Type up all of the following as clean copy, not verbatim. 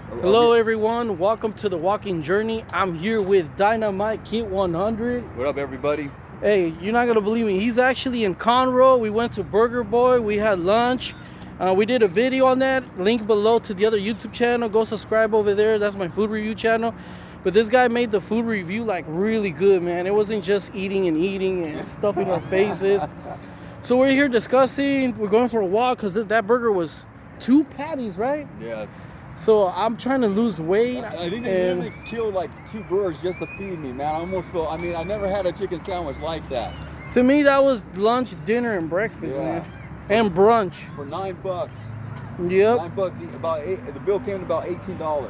Hello everyone, welcome to the Walking Journey. I'm here with Dynamite Kit 100. What up, everybody? Hey, you're not gonna believe me. He's actually in Conroe. We went to Burger Boy. We had lunch. We did a video on that. Link below to the other YouTube channel. Go subscribe over there. That's my food review channel. But this guy made the food review like really good, man. It wasn't just eating and stuffing our faces. So we're here discussing. We're going for a walk because that burger was 2 patties, right? Yeah. So I'm trying to lose weight. I think they literally killed like 2 birds just to feed me, man. I almost feel, I never had a chicken sandwich like that. To me, that was lunch, dinner, and breakfast, man. And brunch. For $9. Yep. $9, about the bill came to about $18.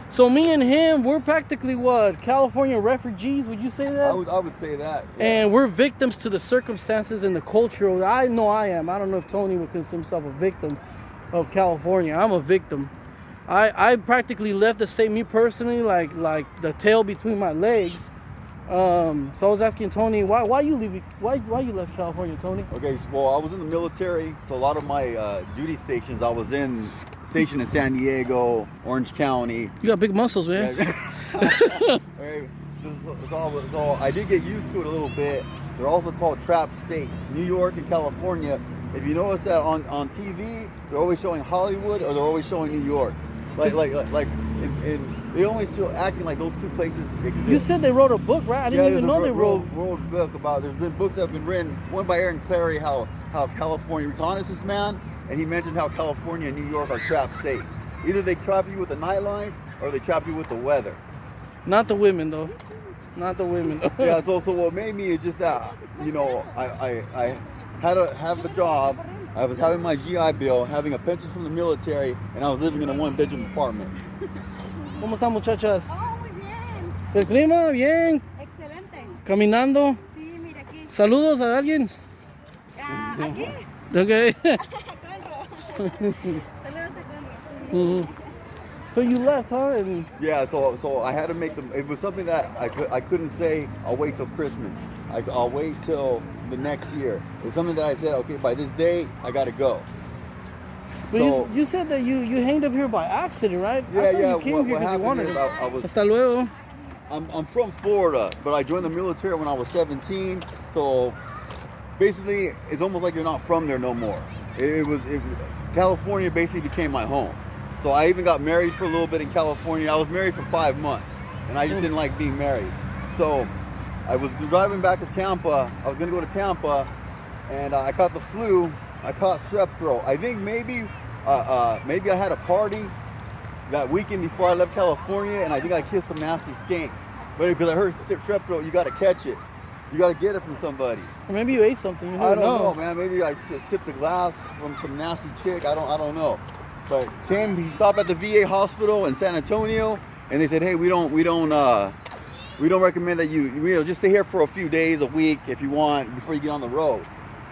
So me and him, we're practically what? California refugees, would you say that? I would say that. Yeah. And we're victims to the circumstances and the culture. I know I am. I don't know if Tony would consider himself a victim of California. I'm a victim. I practically left the state, me personally, like the tail between my legs. So I was asking Tony, why you left California, Tony? Okay, well, I was in the military, so a lot of my duty stations, I was stationed in San Diego, Orange County. You got big muscles, man. So I did get used to it a little bit. They're also called trap states, New York and California. If you notice that on TV, they're always showing Hollywood or they're always showing New York. They only show acting like those 2 places exist. You said they wrote a book, right? I didn't even know they wrote a book about. There's been books that have been written. One by Aaron Clary, how California reconnaissance man, and he mentioned how California and New York are trap states. Either they trap you with the nightlife or they trap you with the weather. Not the women though. Not the women. Yeah. So what made me is just that I had to have a job. I was having my GI Bill, having a pension from the military, and I was living in a 1-bedroom apartment. ¿Cómo están, muchachas? Oh, muy bien. ¿El clima? Bien. Excelente. ¿Caminando? Sí, mira aquí. ¿Saludos a alguien? Aquí. Okay. Conro. Saludos a Conro. Sí. Mm-hmm. So you left, huh? And yeah, so I had to make them. It was something that I couldn't say, I'll wait till Christmas. I'll wait till the next year. It's something that I said, okay, by this date, I got to go. But you said that you hanged up here by accident, right? Yeah, You came here because you wanted it. Hasta luego. I'm from Florida, but I joined the military when I was 17. So basically, it's almost like you're not from there no more. California basically became my home. So I even got married for a little bit in California. I was married for 5 months, and I just didn't like being married. So I was driving back to Tampa. I was gonna go to Tampa, and I caught the flu. I caught strep throat. I think maybe I had a party that weekend before I left California, and I think I kissed some nasty skink. But because I heard strep throat, you gotta catch it. You gotta get it from somebody. Or maybe you ate something. I don't know, man. Maybe I sipped a glass from some nasty chick. I don't know. But he stopped at the VA hospital in San Antonio, and they said, hey, we don't recommend that you just stay here for a few days, a week, if you want, before you get on the road.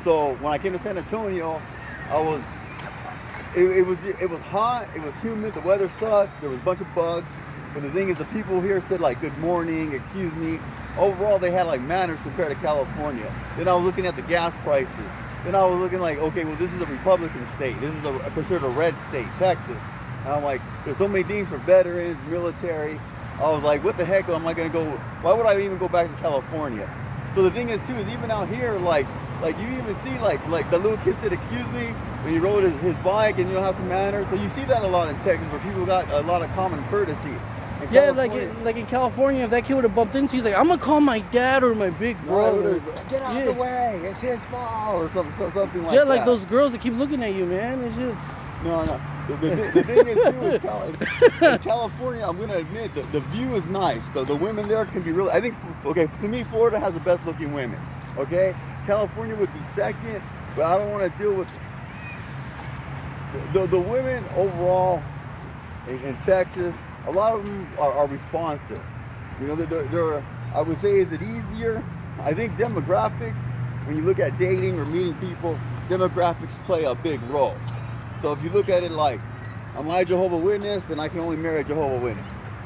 So when I came to San Antonio, it was hot, it was humid, the weather sucked, there was a bunch of bugs. But the thing is, the people here said like good morning, excuse me. Overall, they had like manners compared to California. Then I was looking at the gas prices. Then I was looking like, okay, well, this is a Republican state. This is considered a red state, Texas. And I'm like, there's so many things for veterans, military. I was like, what the heck am I gonna go? Why would I even go back to California? So the thing is too, is even out here, like you even see like the little kid said, excuse me, when he rode his bike and you don't have some manners. So you see that a lot in Texas where people got a lot of common courtesy. Yeah, like in California, if that kid would have bumped into you, he's like, I'm gonna call my dad or my big brother. Get out the way, it's his fault, or something like that. Yeah, like those girls that keep looking at you, man. It's just... No. The thing is, too, is California, I'm gonna admit, the view is nice. The women there can be really, I think, okay, to me, Florida has the best looking women, okay? California would be second, but I don't want to deal with the women overall in Texas. A lot of them are responsive. You know, they're, I would say, is it easier? I think demographics, when you look at dating or meeting people, demographics play a big role. So if you look at it like, am I a Jehovah's Witness? Then I can only marry a Jehovah's Witness.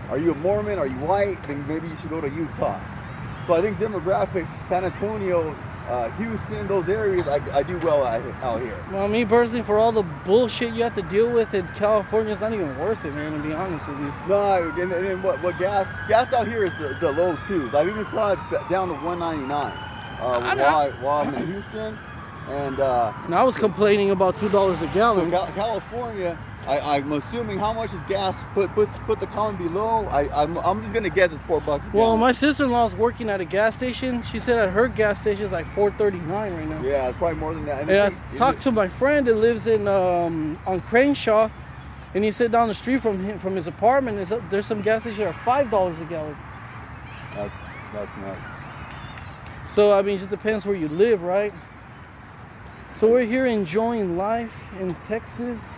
Are you a Mormon? Are you white? Then maybe you should go to Utah. So I think demographics, San Antonio, Houston, those areas, I do well out here. Well, me personally, for all the bullshit you have to deal with in California, it's not even worth it, man, to be honest with you. No, and then what gas out here is the low twos. I've even saw it down to 199 while I'm in Houston. And I was complaining about $2 a gallon. California, I'm assuming how much is gas? Put the column below. I'm just gonna guess it's $4 a gallon. Well, my sister-in-law's working at a gas station. She said at her gas station is like $4.39 right now. Yeah, it's probably more than that. And I talked to my friend that lives in on Crenshaw, and he said down the street from his apartment, there's some gas stations that are $5 a gallon. That's nuts. So I mean, it just depends where you live, right? So we're here enjoying life in Texas.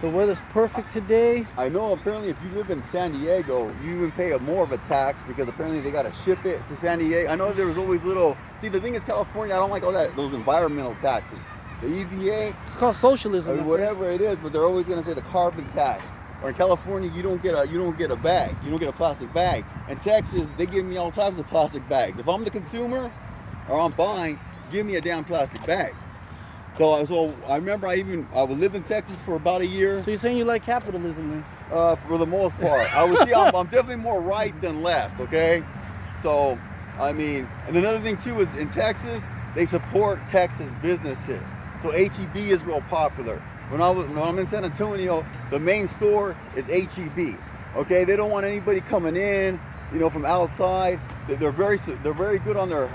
The weather's perfect today. I know apparently if you live in San Diego, you even pay more of a tax because apparently they got to ship it to San Diego. I know there was always little... See, the thing is California, I don't like all those environmental taxes. The EPA... It's called socialism. I mean, whatever it is, but they're always going to say the carbon tax. Or in California, you don't get a bag. You don't get a plastic bag. In Texas, they give me all types of plastic bags. If I'm the consumer or I'm buying, give me a damn plastic bag. So I remember I lived in Texas for about a year. So you're saying you like capitalism then? For the most part. I'm definitely more right than left, okay? So, I mean, and another thing too is in Texas, they support Texas businesses. So HEB is real popular. When I'm in San Antonio, the main store is HEB. Okay, they don't want anybody coming in, from outside. They're very good on their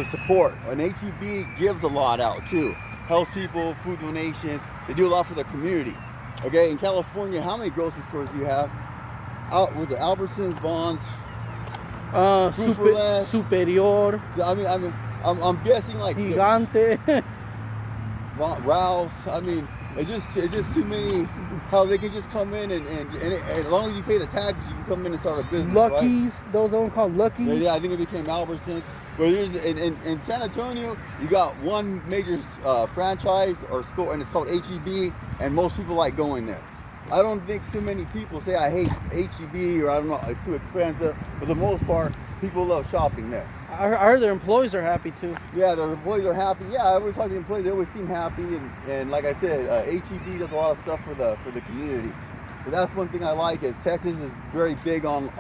support. And HEB gives a lot out too. Helps people, food donations. They do a lot for the community. Okay, in California, how many grocery stores do you have? With the Albertsons, Vons, Superior. So, I'm guessing like Gigante. Ralph's. I mean, it's just too many. How they can just come in and as long as you pay the tax, you can come in and start a business. Lucky's, right? Those are called Lucky's. Yeah, I think it became Albertsons. But in San Antonio, you got one major franchise or store, and it's called HEB, and most people like going there. I don't think too many people say I hate HEB or I don't know, it's too expensive. But for the most part, people love shopping there. I heard their employees are happy too. Yeah, their employees are happy. Yeah, I always talk to the employees; they always seem happy. And like I said, HEB does a lot of stuff for the communities. But that's one thing I like is Texas is very big on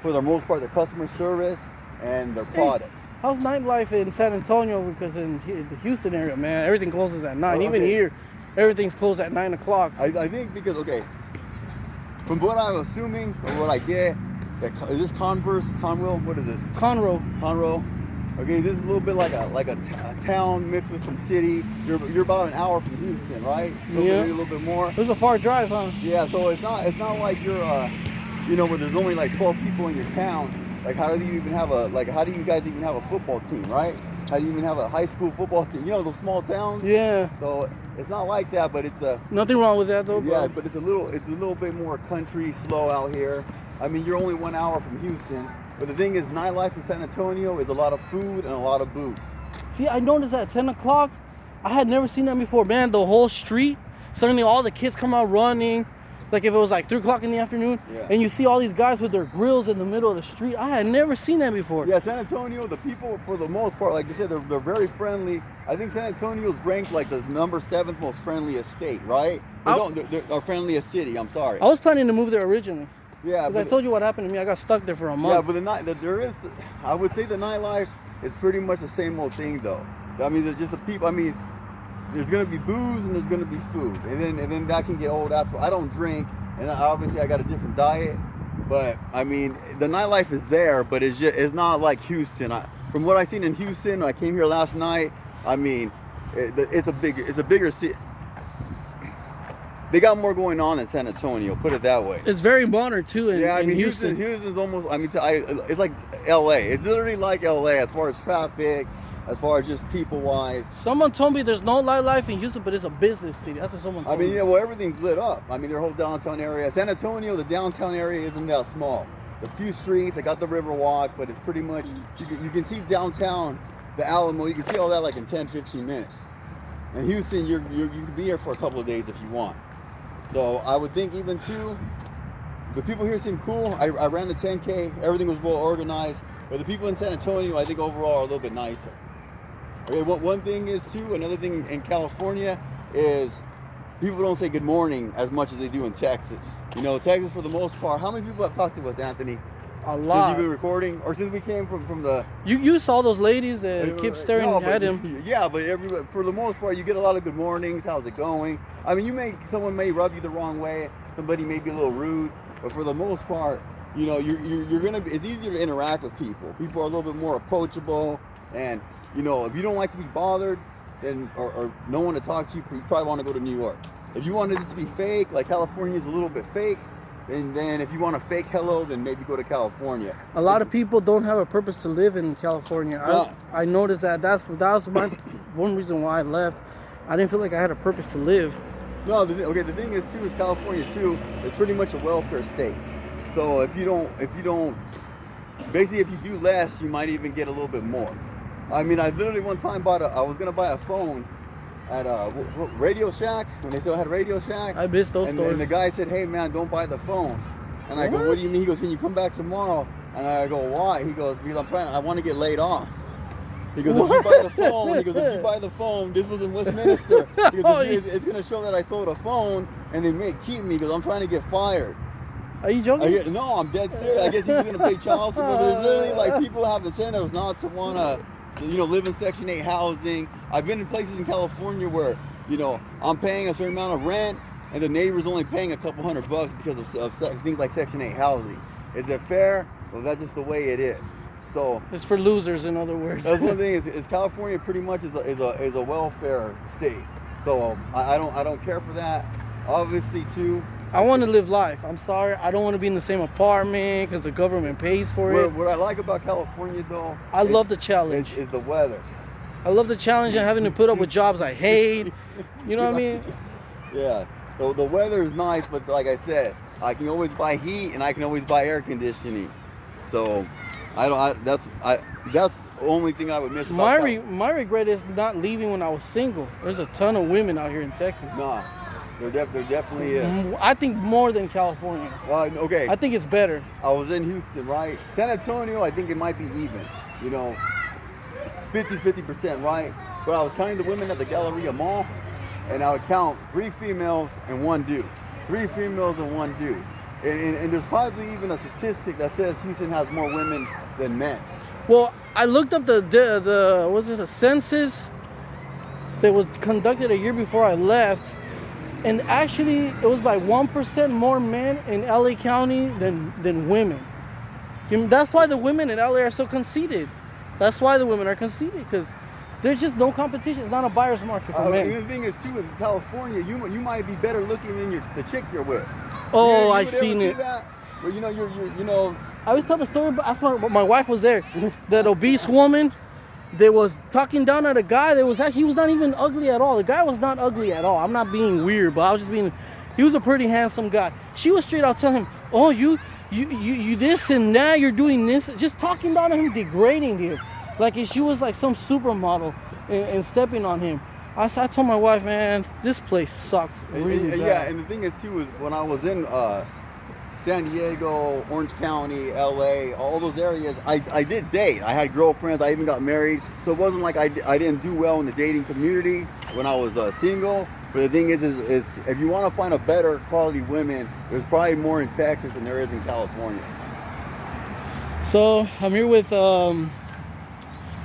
for the most part, their customer service and their products. How's nightlife in San Antonio? Because in the Houston area, man, everything closes at 9. Oh, Even here, everything's closed at 9 o'clock. I think because, from what I'm assuming or what I get, is this Conroe? What is this? Conroe. Okay, this is a little bit like a town mixed with some city. You're about an hour from Houston, right? Maybe a little bit more. It was a far drive, huh? Yeah, so it's not like you're where there's only like 12 people in your town. Like how do you guys even have a football team, right? How do you even have a high school football team? Those small towns? Yeah. So it's not like that, but it's nothing wrong with that though, bro. Yeah, but it's a little bit more country, slow out here. I mean, you're only 1 hour from Houston. But the thing is, nightlife in San Antonio is a lot of food and a lot of booze. See, I noticed at 10 o'clock, I had never seen that before. Man, the whole street, suddenly all the kids come out running. Like if it was like 3 o'clock in the afternoon, and you see all these guys with their grills in the middle of the street. I had never seen that before. Yeah, San Antonio, the people, for the most part, like you said, they're very friendly. I think San Antonio's ranked like the number 7th most friendliest state, right? They're our friendliest city, I'm sorry. I was planning to move there originally. Yeah, because I told you what happened to me. I got stuck there for a month. Yeah, but I would say the nightlife is pretty much the same old thing, though. I mean, there's just the people. I mean, there's gonna be booze and there's gonna be food, and then that can get old after. I don't drink, and obviously I got a different diet. But I mean, the nightlife is there, but it's not like Houston. From what I've seen in Houston, I came here last night. I mean, it's a bigger city. They got more going on in San Antonio, put it that way. It's very modern too in Houston. Houston's almost, it's like LA. It's literally like LA as far as traffic, as far as just people-wise. Someone told me there's no nightlife in Houston, but it's a business city. That's what someone told me. Everything's lit up. I mean, their whole downtown area. San Antonio, the downtown area isn't that small. A few streets, they got the Riverwalk, but it's pretty much, you can see downtown, the Alamo, you can see all that like in 10, 15 minutes. In Houston, you can be here for a couple of days if you want. So I would think even too, the people here seem cool. I ran the 10K, everything was well organized. But the people in San Antonio, I think overall are a little bit nicer. Okay, one thing is too, another thing in California is people don't say good morning as much as they do in Texas. You know, Texas for the most part, how many people have talked to us, Anthony? A Since lot. you've been recording, or since we came from the... You saw those ladies that kept staring No, at but- him. Yeah, but for the most part, you get a lot of good mornings. How's it going? I mean, someone may rub you the wrong way. Somebody may be a little rude, but for the most part, you know, you're gonna be. It's easier to interact with people. People are a little bit more approachable, and you know, if you don't like to be bothered, then or no one to talk to you, you probably want to go to New York. If you wanted it to be fake, like California is a little bit fake. And then if you want a fake hello, then maybe go to California. A lot of people don't have a purpose to live in California. No. I noticed that. That was my one reason why I left. I didn't feel like I had a purpose to live. No, the thing is too is California too. It's pretty much a welfare state. So if you don't, basically if you do less, you might even get a little bit more. I mean, I literally one time I was gonna buy a phone at Radio Shack when they still had Radio Shack. I missed those stores. And the guy said, "Hey man, don't buy the phone." And I go, "What do you mean?" He goes, "Can you come back tomorrow?" And I go, "Why?" He goes, "Because I want to get laid off." He goes, "If you buy the phone," he goes, "if you buy the phone, this was in Westminster. He goes, it's gonna show that I sold a phone, and they may keep me because I'm trying to get fired." Are you joking? No, I'm dead serious. I guess he was gonna pay child support. There's literally like people have incentives not to wanna, you know, live in Section 8 housing. I've been in places in California where, you know, I'm paying a certain amount of rent, and the neighbor's only paying a couple $100 because of things like Section 8 housing. Is it fair? Well, that's just the way it is. So It's for losers, in other words. that's one thing is California pretty much is a welfare state. So I don't care for that. Obviously too. I want to live life. I'm sorry. I don't want to be in the same apartment because the government pays for it. What I like about California though, I love the challenge. is the weather. I love the challenge of having to put up with jobs I hate. You know what I mean? Yeah. So the weather is nice, but like I said, I can always buy heat and I can always buy air conditioning. So that's the only thing I would miss about My regret is not leaving when I was single. There's a ton of women out here in Texas. Nah, there definitely is. I think more than California. Okay. I think it's better. I was in Houston, right? San Antonio, I think it might be even, you know, 50%, right? But I was counting the women at the Galleria Mall, and I would count 3 females and 1 dude. 3 females and 1 dude. And there's probably even a statistic that says Houston has more women than men. Well, I looked up the was it a census that was conducted a year before I left, and actually it was by 1% more men in LA County than women. That's why the women in LA are so conceited. That's why the women are conceited, because there's just no competition. It's not a buyer's market for men. The thing is too, in California, you might be better looking than the chick you're with. Oh, you I would seen ever it. see that? Where, you know, you know. I always tell the story, but that's my wife was there. That obese woman that was talking down at a guy that was actually, he was not even ugly at all. The guy was not ugly at all. I'm not being weird, but I was just being, he was a pretty handsome guy. She was straight out telling him, "Oh, you this and that, you're doing this," just talking down on him, degrading him. Like if she was like some supermodel and stepping on him. I told my wife, man, this place sucks really bad. Yeah, and the thing is too is when I was in San Diego, Orange County, LA, all those areas, I did date. I had girlfriends. I even got married. So it wasn't like I didn't do well in the dating community when I was single. But the thing is if you want to find a better quality women, there's probably more in Texas than there is in California. So I'm here with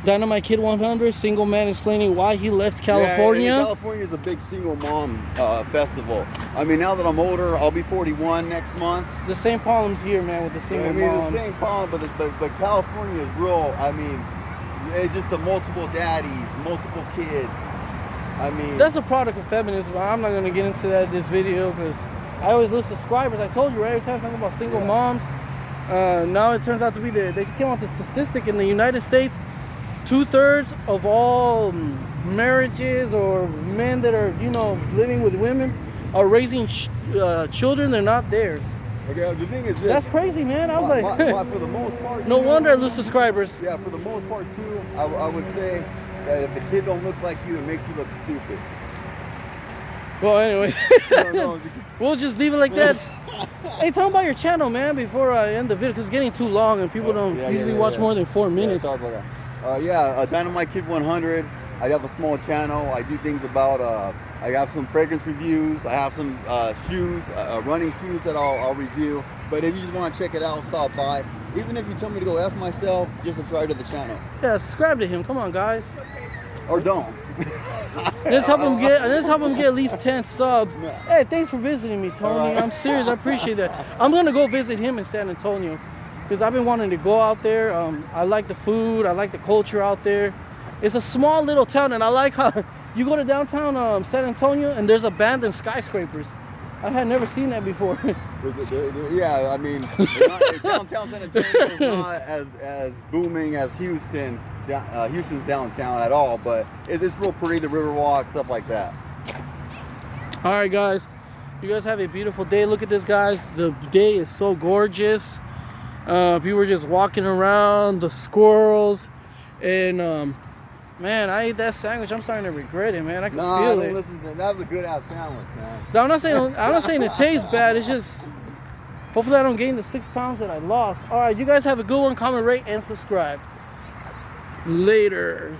Dynamite Kid 100, single man explaining why he left California. Yeah, California is a big single mom festival. I mean, now that I'm older, I'll be 41 next month. The same problems here, man, with the single moms. The same problem, but California is real. I mean, it's just the multiple daddies, multiple kids. I mean, that's a product of feminism. I'm not going to get into that in this video because I always list subscribers. I told you, right? Every time I talk about single moms, now it turns out to be they just came out with the statistic in the United States. 2/3 of all marriages or men that are, you know, living with women are raising children. They're not theirs. Okay, the thing is this. That's crazy, man. I was for the most part. No too, wonder I lose subscribers. Yeah, for the most part too, I would say that if the kid don't look like you, it makes you look stupid. Well, anyway, No, we'll just leave it like that. Hey, tell me about your channel, man, before I end the video, because it's getting too long and people don't usually watch more than 4 minutes. Yeah, sorry about that. Dynamite Kid 100. I have a small channel. I do things about, I have some fragrance reviews. I have some shoes, running shoes that I'll review. But if you just want to check it out, stop by. Even if you tell me to go F myself, just subscribe to the channel. Yeah, subscribe to him. Come on, guys. Or don't. Let's help him get at least 10 subs. Hey, thanks for visiting me, Tony. I'm serious. I appreciate that. I'm gonna go visit him in San Antonio because I've been wanting to go out there. I like the food. I like the culture out there. It's a small little town, and I like how you go to downtown San Antonio and there's abandoned skyscrapers. I had never seen that before. Yeah, I mean, downtown San Antonio is not as booming as Houston. Houston's downtown at all, but it's real pretty. The Riverwalk, stuff like that. All right, guys. You guys have a beautiful day. Look at this, guys. The day is so gorgeous. People were just walking around, the squirrels, and man, I ate that sandwich. I'm starting to regret it, man. I can feel it. Listen, that was a good ass sandwich, man. No, I'm not saying it tastes bad. It's just hopefully I don't gain the 6 pounds that I lost. All right, you guys have a good one. Comment, rate, and subscribe. Later.